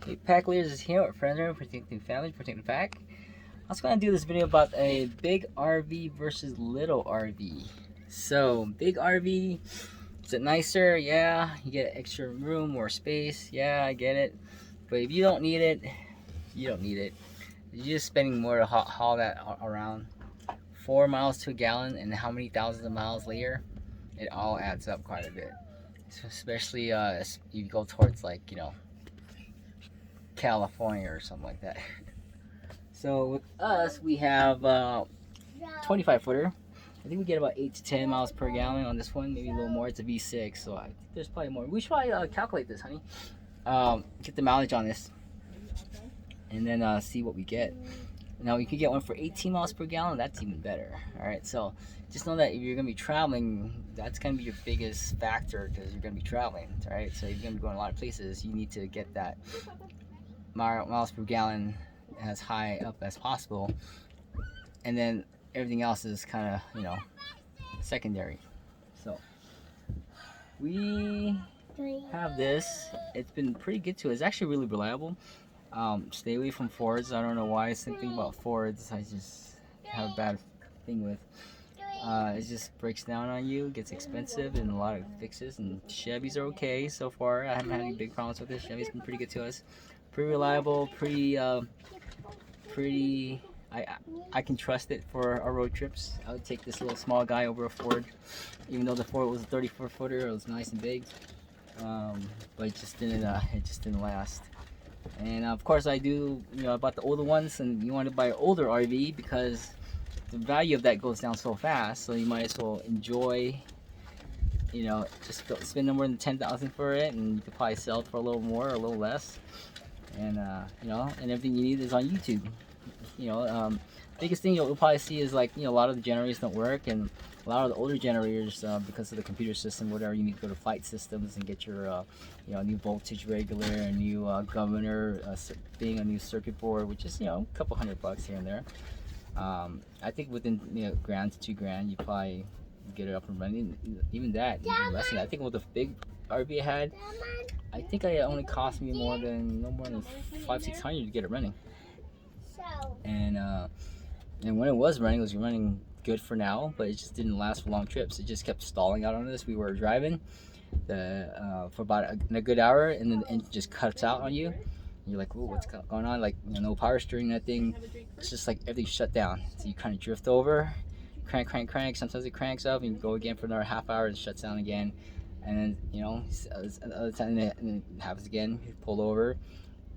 Hey, Pack Leaders is here with friends, protecting family, protecting the pack. I was going to do this video about a big RV versus little RV. So, big RV, is it nicer? Yeah. You get extra room, more space. Yeah, I get it. But if you don't need it, you don't need it. You're just spending more to haul that around. 4 miles to a gallon, and how many thousands of miles later, it all adds up quite a bit. So especially if you go towards, like, you know, California or something like that. So with us, we have 25 footer. I think we get about 8 to 10 miles per gallon on this one, maybe a little more. It's a V6, so I think there's probably more. We should probably calculate this, honey. Get the mileage on this, and then see what we get. Now you can get one for 18 miles per gallon. That's even better. All right, so just know that if you're gonna be traveling, that's gonna be your biggest factor because you're gonna be traveling. All right, so if you're gonna be going a lot of places, you need to get that miles per gallon as high up as possible, and then everything else is kind of, you know, secondary. So we have this. It's been pretty good to us. It's actually really reliable. Stay away from Fords. I don't know why. Same thing about Fords. I just have a bad thing with. It just breaks down on you, gets expensive, and a lot of fixes. And Chevys are okay so far. I haven't had any big problems with this. Chevy's been pretty good to us. Pretty reliable. I can trust it for our road trips. I would take this little small guy over a Ford, even though the Ford was a 34 footer. It was nice and big, but it just didn't last. And of course, I do, you know, I bought the older ones, and you want to buy an older RV because the value of that goes down so fast. So you might as well enjoy, you know, just spend no more than 10,000 for it, and you could probably sell it for a little more or a little less. And you know, and everything you need is on YouTube. You know, biggest thing you'll probably see is, like, you know, a lot of the generators don't work, and a lot of the older generators, because of the computer system, whatever, you need to go to Flight Systems and get your, you know, new voltage regulator, a new governor, being a new circuit board, which is, you know, a couple $100 here and there. I think within, you know, $1,000 to $2,000, you probably get it up and running. Even that, even less than that. I think with the big RV I had, I think it only cost me no more than $500-600 to get it running. And when it was running good for now, but it just didn't last for long trips. It just kept stalling out on us. We were driving for about a good hour, and then the engine just cuts out on you. And you're like, "Ooh, what's going on?" Like, you know, no power steering, nothing. It's just like everything shut down. So you kind of drift over, crank. Sometimes it cranks up, and you go again for another half hour, and it shuts down again. And then, you know, another time it happens again. You pull over,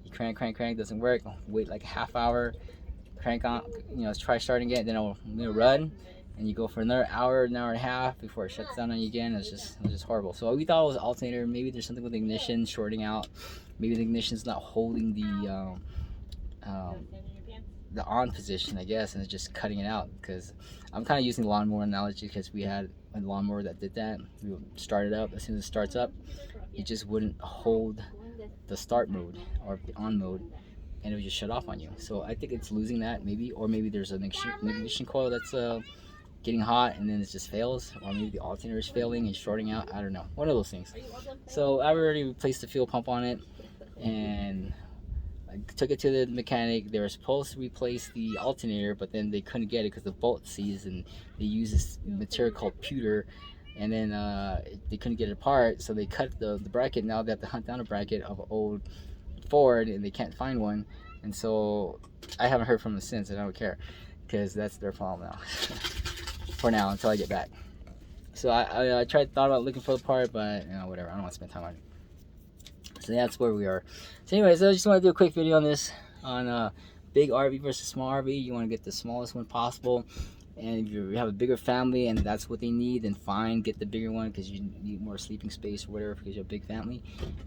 you crank, doesn't work. Wait like a half hour. Crank on, you know, try starting it, then it'll run, and you go for another hour and a half before it shuts down on you again. It was just horrible. So we thought it was alternator. Maybe there's something with the ignition shorting out. Maybe the ignition's not holding the on position, I guess, and it's just cutting it out. Because I'm kind of using the lawnmower analogy, because we had a lawnmower that did that. We would start it up. As soon as it starts up, it just wouldn't hold the start mode or the on mode, and it would just shut off on you. So I think it's losing that, maybe, or maybe there's an ignition coil that's getting hot, and then it just fails, or maybe the alternator is failing and shorting out. I don't know, one of those things. So I already replaced the fuel pump on it, and I took it to the mechanic. They were supposed to replace the alternator, but then they couldn't get it because the bolt seized, and they use this material called pewter, and then they couldn't get it apart, so they cut the bracket. Now they have to hunt down a bracket of an old Ford, and they can't find one, and so I haven't heard from them since, and I don't care, because that's their problem now. For now, until I get back. So I thought about looking for the part, but, you know, whatever, I don't want to spend time on it. So that's where we are. So anyways, I just want to do a quick video on this, on big RV versus small RV. You want to get the smallest one possible, and if you have a bigger family and that's what they need, then fine, get the bigger one, because you need more sleeping space or whatever, because you have a big family.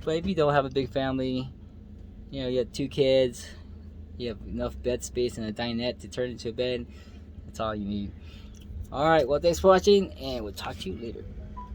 But if you don't have a big family, you know, you have 2 kids, you have enough bed space and a dinette to turn into a bed, that's all you need. Alright, well, thanks for watching, and we'll talk to you later.